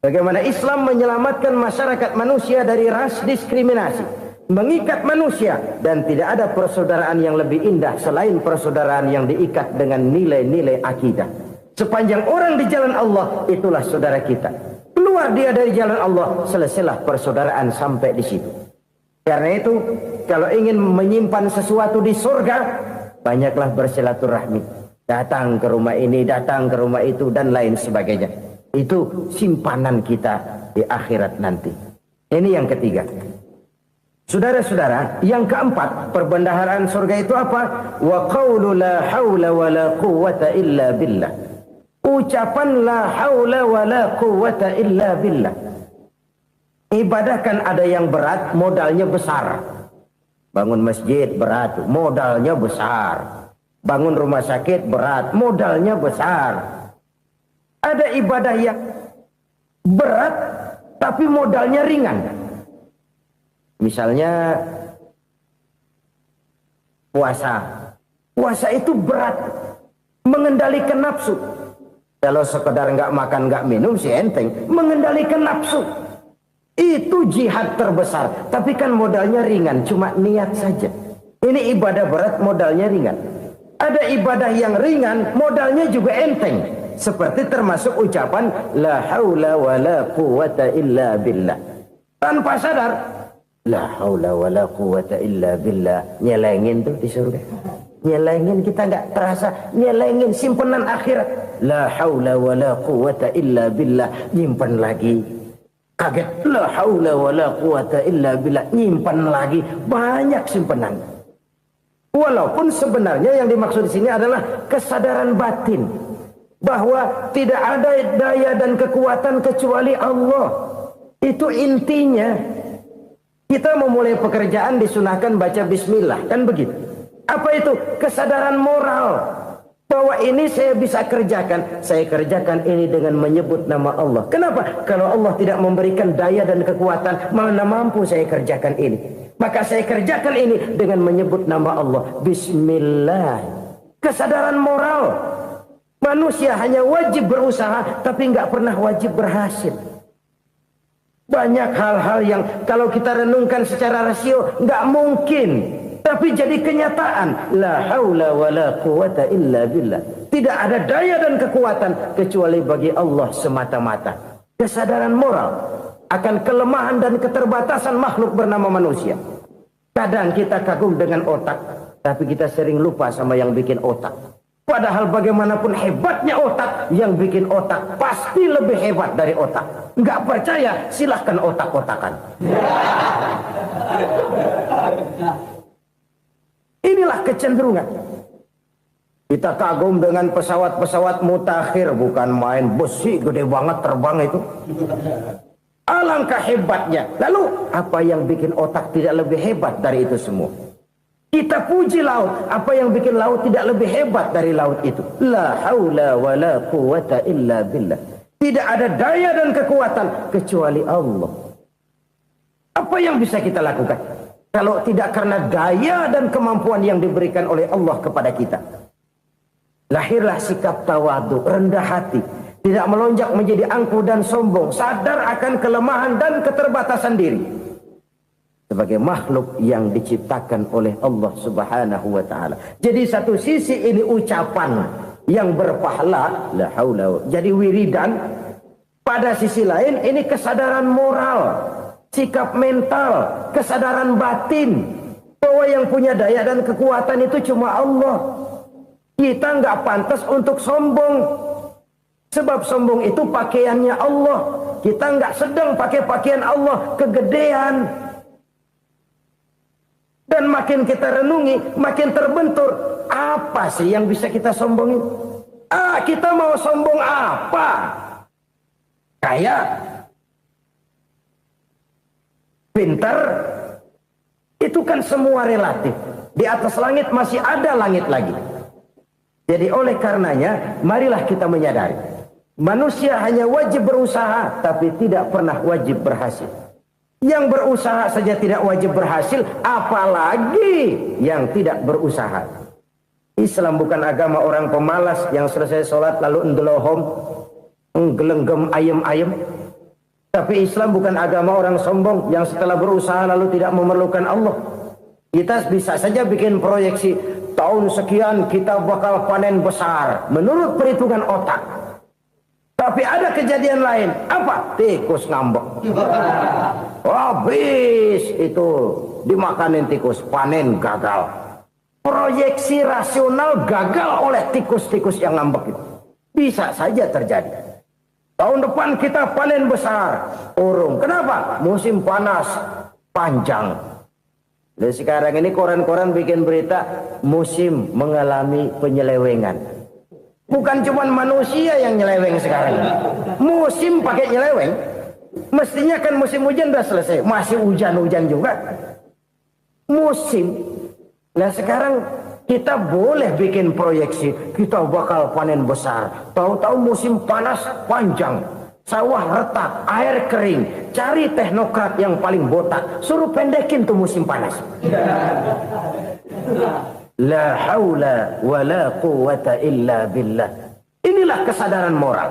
Bagaimana Islam menyelamatkan masyarakat manusia dari ras diskriminasi, mengikat manusia, dan tidak ada persaudaraan yang lebih indah selain persaudaraan yang diikat dengan nilai-nilai akidah. Sepanjang orang di jalan Allah, itulah saudara kita. Keluar dia dari jalan Allah, selesailah persaudaraan sampai di situ. Karena itu, kalau ingin menyimpan sesuatu di surga, banyaklah bersilaturahmi. Datang ke rumah ini, datang ke rumah itu, dan lain sebagainya. Itu simpanan kita di akhirat nanti. Ini yang ketiga. Saudara-saudara, yang keempat, perbendaharaan surga itu apa? Wa qawlu la hawla wa la quwwata illa billah. Ucapan la hawla wa la quwwata illa billah. Ibadah kan ada yang berat, modalnya besar. Bangun masjid berat, modalnya besar. Bangun rumah sakit berat, modalnya besar. Ada ibadah yang berat, tapi modalnya ringan. Misalnya puasa. Puasa itu berat, mengendalikan nafsu. Kalau sekedar nggak makan, nggak minum sih enteng. Mengendalikan nafsu. Itu jihad terbesar. Tapi kan modalnya ringan, cuma niat saja. Ini ibadah berat, modalnya ringan. Ada ibadah yang ringan, modalnya juga enteng. Seperti termasuk ucapan la haula wa la quwwata illa billah. Tanpa sadar, la haula wa la quwwata illa billah. Nyelengin tuh di surga. Nyelengin, kita nggak terasa. Nyelengin simpenan akhirat. La haula wa la quwwata illa billah. Nyimpen lagi. Kaget, la haula wa la quwata illa billah, nyimpan lagi, banyak simpanan. Walaupun sebenarnya yang dimaksud di sini adalah kesadaran batin bahwa tidak ada daya dan kekuatan kecuali Allah. Itu intinya. Kita memulai pekerjaan disunahkan baca bismillah, kan begitu. Apa itu? Kesadaran moral bahwa ini saya bisa kerjakan. Saya kerjakan ini dengan menyebut nama Allah. Kenapa? Kalau Allah tidak memberikan daya dan kekuatan, mana mampu saya kerjakan ini. Maka saya kerjakan ini dengan menyebut nama Allah. Bismillah. Kesadaran moral. Manusia hanya wajib berusaha, tapi nggak pernah wajib berhasil. Banyak hal-hal yang kalau kita renungkan secara rasio nggak mungkin, tapi jadi kenyataan. La haula wa la quwata illa billah. Tidak ada daya dan kekuatan kecuali bagi Allah semata-mata. Kesadaran moral akan kelemahan dan keterbatasan makhluk bernama manusia. Kadang kita kagum dengan otak, tapi kita sering lupa sama yang bikin otak. Padahal bagaimanapun hebatnya otak, yang bikin otak pasti lebih hebat dari otak. Nggak percaya, silahkan otak-otakan. Inilah kecenderungan. Kita kagum dengan pesawat-pesawat mutakhir, bukan main, besi gede banget terbang itu. Alangkah hebatnya. Lalu apa yang bikin otak tidak lebih hebat dari itu semua? Kita puji laut, apa yang bikin laut tidak lebih hebat dari laut itu? La haula wa la quwata illa billah. Tidak ada daya dan kekuatan kecuali Allah. Apa yang bisa kita lakukan kalau tidak karena daya dan kemampuan yang diberikan oleh Allah kepada kita? Lahirlah sikap tawadu, rendah hati, tidak melonjak menjadi angkuh dan sombong, sadar akan kelemahan dan keterbatasan diri. Sebagai makhluk yang diciptakan oleh Allah Subhanahu wa taala. Jadi satu sisi ini ucapan yang berpahala, la haula, jadi wiridan. Pada sisi lain ini kesadaran moral, sikap mental, kesadaran batin bahwa yang punya daya dan kekuatan itu cuma Allah. Kita nggak pantas untuk sombong. Sebab sombong itu pakaiannya Allah. Kita nggak sedang pakai pakaian Allah, kegedean. Dan makin kita renungi, makin terbentur. Apa sih yang bisa kita sombongin? Kita mau sombong apa? Kaya? Pintar? Itu kan semua relatif. Di atas langit masih ada langit lagi. Jadi oleh karenanya, marilah kita menyadari. Manusia hanya wajib berusaha, tapi tidak pernah wajib berhasil. Yang berusaha saja tidak wajib berhasil, apalagi yang tidak berusaha. Islam bukan agama orang pemalas yang selesai sholat lalu endelohom, nggelenggem ayem-ayem. Tapi Islam bukan agama orang sombong yang setelah berusaha lalu tidak memerlukan Allah. Kita bisa saja bikin proyeksi, tahun sekian kita bakal panen besar menurut perhitungan otak. Tapi ada kejadian lain. Apa? Tikus ngambek. Habis itu dimakanin tikus, panen gagal. Proyeksi rasional gagal oleh tikus-tikus yang ngambek itu. Bisa saja terjadi. Tahun depan kita panen besar, urung. Kenapa? Musim panas panjang. Dan sekarang ini koran-koran bikin berita musim mengalami penyelewengan. Bukan cuma manusia yang nyeleweng sekarang. Musim pakai nyeleweng. Mestinya kan musim hujan udah selesai. Masih hujan-hujan juga. Musim. Nah sekarang kita boleh bikin proyeksi. Kita bakal panen besar. Tahu-tahu musim panas panjang. Sawah retak, air kering. Cari teknokrat yang paling botak. Suruh pendekin tuh musim panas. La haula wa la quwata illa billah. Inilah kesadaran moral.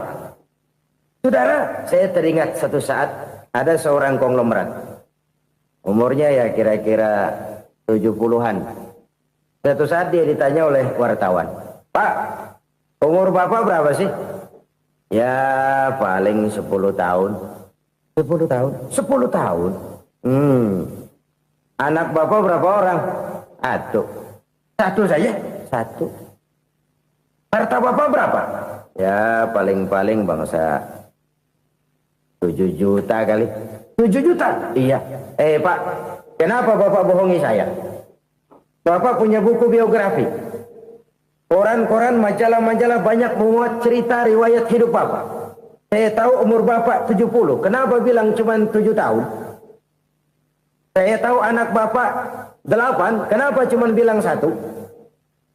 Saudara, saya teringat satu saat ada seorang konglomerat. Umurnya ya kira-kira 70-an. Satu saat dia ditanya oleh wartawan, "Pak, umur Bapak berapa sih?" "Ya paling 10 tahun." 10 tahun? 10 tahun? Anak Bapak berapa orang? Aduh. Satu saja? Satu. Harta Bapak berapa? Ya paling-paling bangsa 7 juta kali. 7 juta? Iya. Pak, kenapa Bapak bohongi saya? Bapak punya buku biografi. Koran-koran, majalah-majalah banyak memuat cerita riwayat hidup Bapak. Saya tahu umur Bapak 70. Kenapa bilang cuma 7 tahun? Saya tahu anak Bapak 8. Kenapa cuma bilang 1?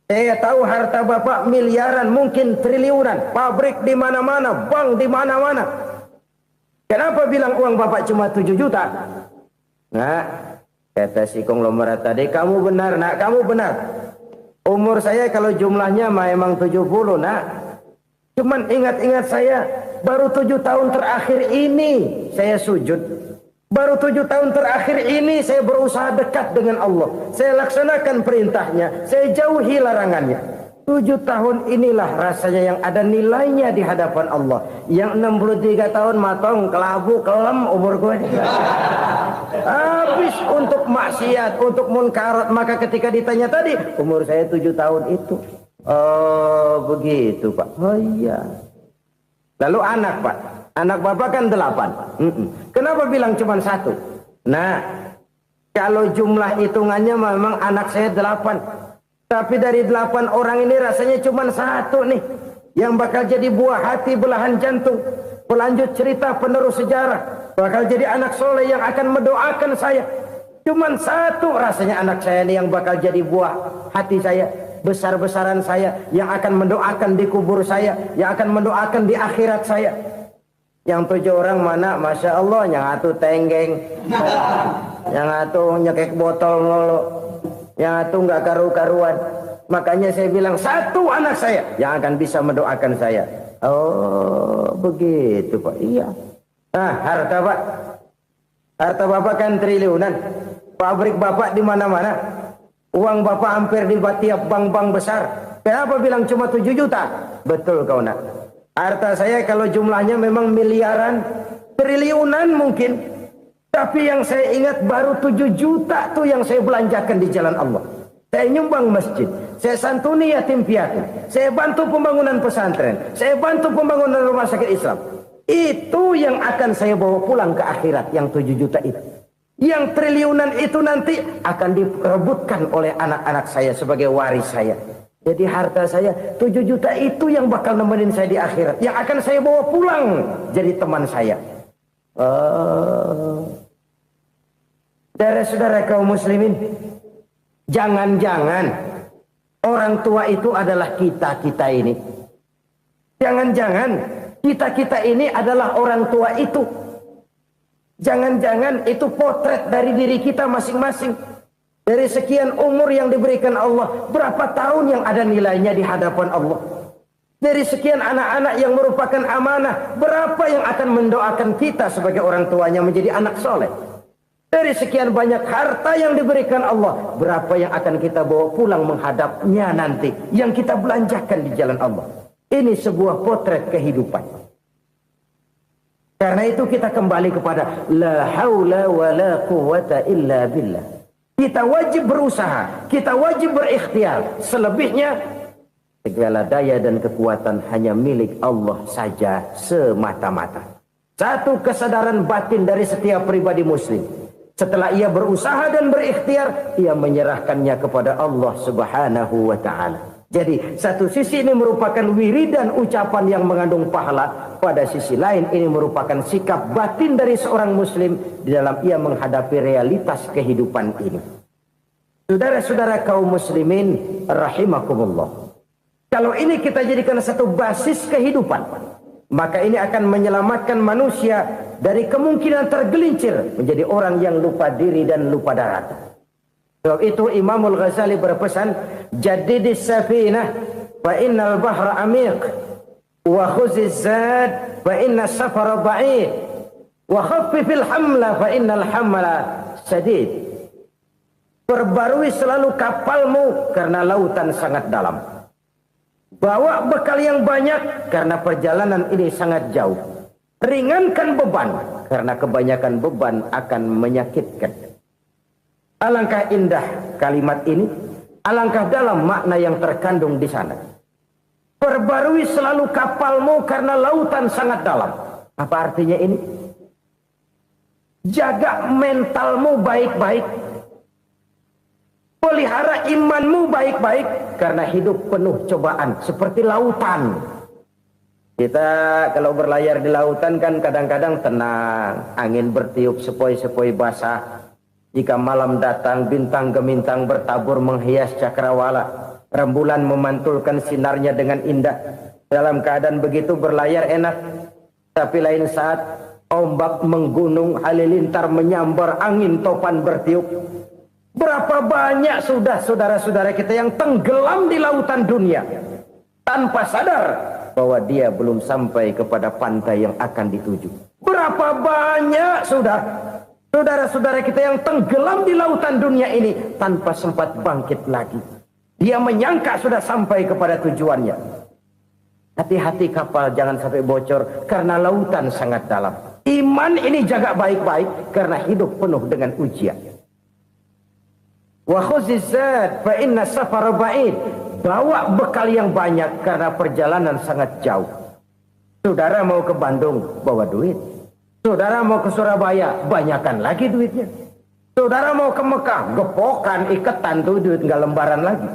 Saya tahu harta bapak miliaran, mungkin triliunan, pabrik di mana-mana, bank di mana-mana. Kenapa bilang uang bapak cuma 7 juta? Nah, kata si konglomerat tadi, kamu benar nak, kamu benar. Umur saya kalau jumlahnya memang 70 nak. Cuman ingat-ingat saya, baru 7 tahun terakhir ini saya sujud. Baru 7 tahun terakhir ini saya berusaha dekat dengan Allah. Saya laksanakan perintahnya, saya jauhi larangannya. 7 tahun inilah rasanya yang ada nilainya di hadapan Allah. Yang 63 tahun matong, kelabu, kelem umur gue. Habis untuk maksiat, untuk munkarat. Maka ketika ditanya tadi, umur saya 7 tahun itu. Oh begitu Pak. Oh iya. Lalu anak Pak. Anak bapak kan 8. Kenapa bilang cuma 1? Nah, kalau jumlah hitungannya memang anak saya 8. Tapi dari 8 orang ini rasanya cuma 1 nih. Yang bakal jadi buah hati, belahan jantung. Pelanjut cerita, penerus sejarah. Bakal jadi anak soleh yang akan mendoakan saya. Cuma 1 rasanya anak saya ini yang bakal jadi buah hati saya. Besar-besaran saya. Yang akan mendoakan di kubur saya. Yang akan mendoakan di akhirat saya. Yang 7 orang mana, Masya Allah, yang atu tenggeng, yang atu nyekek botol ngolo, yang atu nggak karu-karuan. Makanya saya bilang 1 anak saya yang akan bisa mendoakan saya. Oh begitu Pak. Iya. Nah harta Pak, harta Bapak kan triliunan, pabrik Bapak di mana-mana, uang Bapak hampir di tiap bank-bank besar. Kenapa bilang cuma 7 juta? Betul kau nak. Harta saya kalau jumlahnya memang miliaran, triliunan mungkin. Tapi yang saya ingat baru 7 juta tuh yang saya belanjakan di jalan Allah. Saya nyumbang masjid, saya santuni yatim piatu, saya bantu pembangunan pesantren, saya bantu pembangunan rumah sakit Islam. Itu yang akan saya bawa pulang ke akhirat, yang 7 juta itu. Yang triliunan itu nanti akan diperebutkan oleh anak-anak saya sebagai waris saya. Jadi harta saya 7 juta itu yang bakal nemenin saya di akhirat. Yang akan saya bawa pulang jadi teman saya. Saudara-saudara kaum muslimin, jangan-jangan orang tua itu adalah kita-kita ini. Jangan-jangan kita-kita ini adalah orang tua itu. Jangan-jangan itu potret dari diri kita masing-masing. Dari sekian umur yang diberikan Allah, berapa tahun yang ada nilainya di hadapan Allah? Dari sekian anak-anak yang merupakan amanah, berapa yang akan mendoakan kita sebagai orang tuanya menjadi anak soleh? Dari sekian banyak harta yang diberikan Allah, berapa yang akan kita bawa pulang menghadapnya nanti, yang kita belanjakan di jalan Allah? Ini sebuah potret kehidupan. Karena itu kita kembali kepada la haula wa la quwwata illa billah. Kita wajib berusaha, kita wajib berikhtiar. Selebihnya, segala daya dan kekuatan hanya milik Allah saja semata-mata. Satu kesadaran batin dari setiap pribadi muslim. Setelah ia berusaha dan berikhtiar, ia menyerahkannya kepada Allah Subhanahu wa ta'ala. Jadi, satu sisi ini merupakan wiridan ucapan yang mengandung pahala. Pada sisi lain, ini merupakan sikap batin dari seorang muslim di dalam ia menghadapi realitas kehidupan ini. Saudara-saudara kaum muslimin, rahimakumullah. Kalau ini kita jadikan satu basis kehidupan, maka ini akan menyelamatkan manusia dari kemungkinan tergelincir menjadi orang yang lupa diri dan lupa darat. Sebab itu Imamul Ghazali berpesan, jadidis safinah fa innal bahra amiq wa khuziz zad fa inna safara ba'id wa khaffifil hamla fa innal hamla sadid. Perbarui selalu kapalmu karena lautan sangat dalam. Bawa bekal yang banyak karena perjalanan ini sangat jauh. Ringankan beban karena kebanyakan beban akan menyakitkan. Alangkah indah kalimat ini, alangkah dalam makna yang terkandung di sana. Perbarui selalu kapalmu karena lautan sangat dalam. Apa artinya ini? Jaga mentalmu baik-baik. Pelihara imanmu baik-baik karena hidup penuh cobaan seperti lautan. Kita kalau berlayar di lautan kan kadang-kadang tenang, angin bertiup sepoi-sepoi basah. Jika malam datang bintang gemintang bertabur menghias cakrawala. Rembulan memantulkan sinarnya dengan indah. Dalam keadaan begitu berlayar enak. Tapi lain saat ombak menggunung, halilintar menyambar, angin topan bertiup. Berapa banyak sudah saudara-saudara kita yang tenggelam di lautan dunia tanpa sadar bahwa dia belum sampai kepada pantai yang akan dituju. Berapa banyak sudah saudara-saudara kita yang tenggelam di lautan dunia ini tanpa sempat bangkit lagi. Dia menyangka sudah sampai kepada tujuannya. Hati-hati kapal jangan sampai bocor karena lautan sangat dalam. Iman ini jaga baik-baik karena hidup penuh dengan ujian. Wa khuzizat fa inna safara ba'id. Bawa bekal yang banyak karena perjalanan sangat jauh. Saudara mau ke Bandung, bawa duit. Saudara mau ke Surabaya, banyakan lagi duitnya. Saudara mau ke Mekah, gepokan, iketan tuh duit nggak lembaran lagi.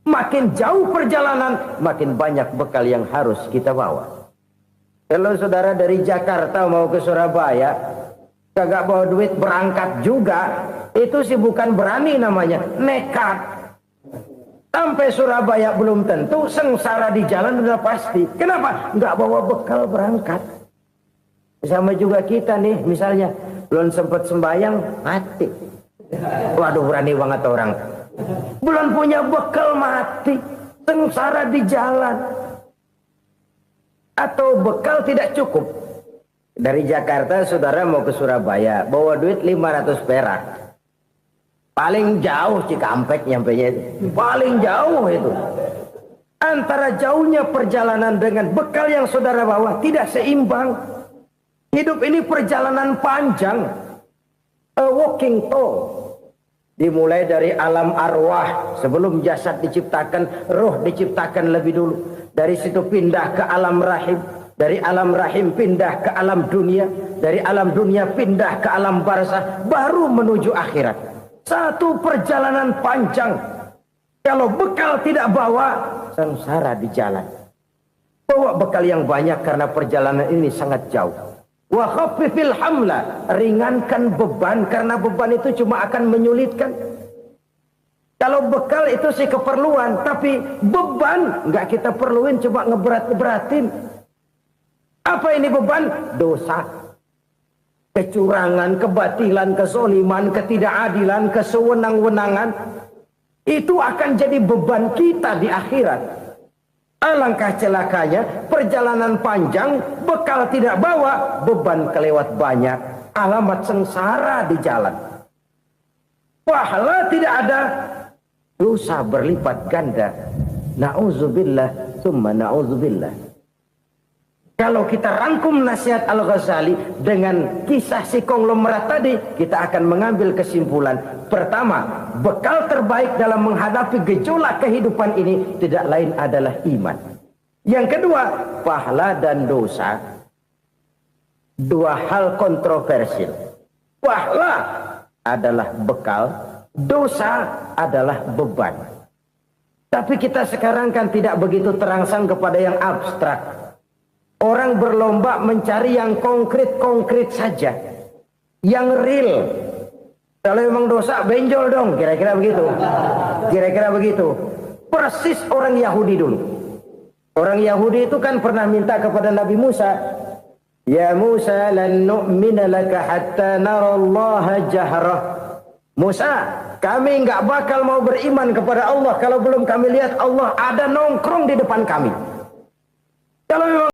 Makin jauh perjalanan, makin banyak bekal yang harus kita bawa. Kalau saudara dari Jakarta mau ke Surabaya, kagak bawa duit berangkat juga, itu sih bukan berani namanya, nekat. Sampai Surabaya belum tentu, sengsara di jalan udah pasti. Kenapa? Nggak bawa bekal berangkat. Sama juga kita nih, misalnya belum sempat sembahyang, mati. Waduh, berani banget orang. Belum punya bekal, mati. Sengsara di jalan. Atau bekal tidak cukup. Dari Jakarta saudara mau ke Surabaya, bawa duit 500 perak. Paling jauh Cikampek nyampenya itu. Paling jauh itu. Antara jauhnya perjalanan dengan bekal yang saudara bawa tidak seimbang. Hidup ini perjalanan panjang. A walking tour. Dimulai dari alam arwah. Sebelum jasad diciptakan, roh diciptakan lebih dulu. Dari situ pindah ke alam rahim. Dari alam rahim pindah ke alam dunia. Dari alam dunia pindah ke alam barzah. Baru menuju akhirat. Satu perjalanan panjang. Kalau bekal tidak bawa, sengsara di jalan. Bawa bekal yang banyak karena perjalanan ini sangat jauh. Wa khaffifil hamla, ringankan beban karena beban itu cuma akan menyulitkan. Kalau bekal itu sih keperluan, tapi beban nggak kita perluin, cuma ngeberat-beratin. Apa ini beban? Dosa. Kecurangan, kebatilan, kezoliman, ketidakadilan, kesewenang-wenangan. Itu akan jadi beban kita di akhirat. Alangkah celakanya, perjalanan panjang, bekal tidak bawa, beban kelewat banyak. Alamat sengsara di jalan. Pahala tidak ada, dosa berlipat ganda. Na'udzubillah, summa na'udzubillah. Kalau kita rangkum nasihat Al-Ghazali dengan kisah si konglomerat tadi, kita akan mengambil kesimpulan. Pertama, bekal terbaik dalam menghadapi gejolak kehidupan ini tidak lain adalah iman. Yang kedua, pahala dan dosa. Dua hal kontroversial. Pahala adalah bekal, dosa adalah beban. Tapi kita sekarang kan tidak begitu terangsang kepada yang abstrak. Orang berlomba mencari yang konkret-konkret saja. Yang real. Kalau memang dosa, benjol dong. Kira-kira begitu. Kira-kira begitu. Persis orang Yahudi dulu. Orang Yahudi itu kan pernah minta kepada Nabi Musa. Ya Musa, lan nu'mina laka hatta narallaha jahrah. Musa, kami nggak bakal mau beriman kepada Allah kalau belum kami lihat Allah ada nongkrong di depan kami. Kalau memang